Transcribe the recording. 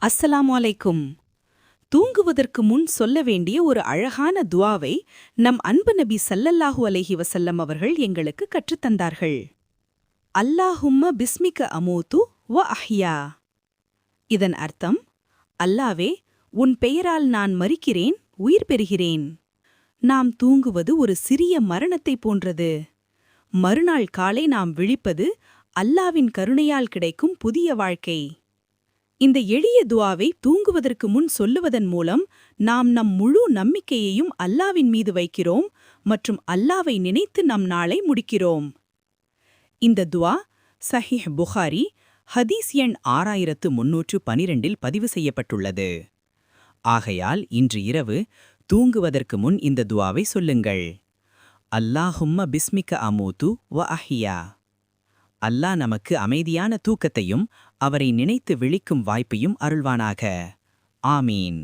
அஸ்ஸலாமு அலைக்கும். தூங்குவதற்கு முன் சொல்ல வேண்டிய ஒரு அழகான துஆவை நம் அன்பு நபி ஸல்லல்லாஹு அலைஹி வஸல்லம் அவர்கள் எங்களுக்கு கற்றுத்தந்தார்கள். அல்லாஹும்ம பிஸ்மிக அமூது வ அஹ்யா. இதன் அர்த்தம், அல்லாவே, உன் பெயரால் நான் மரிக்கிறேன், உயிர் பெறுகிறேன். நாம் தூங்குவது ஒரு சிறிய மரணத்தைப் போன்றது. மறுநாள் காலை நாம் விழிப்பது அல்லாவின் கருணையால் கிடைக்கும் புதிய வாழ்க்கை. இந்த எளிய துஆவை தூங்குவதற்கு முன் சொல்லுவதன் மூலம் நாம் நம் முழு நம்பிக்கையையும் அல்லாவின் மீது வைக்கிறோம் மற்றும் அல்லாவை நினைத்து நம் நாளை முடிக்கிறோம். இந்த துஆ சஹீஹ் புகாரி ஹதீஸ் எண் 6312 பதிவு செய்யப்பட்டுள்ளது. ஆகையால் இன்று இரவு தூங்குவதற்கு முன் இந்த துஆவை சொல்லுங்கள். அல்லாஹும்ம பிஸ்மிக அமூது வ அஹ்யா. அல்லாஹ் நமக்கு அமைதியான தூக்கத்தையும் அவரை நினைத்து விழிக்கும் வாய்ப்பையும் அருள்வானாக. ஆமீன்.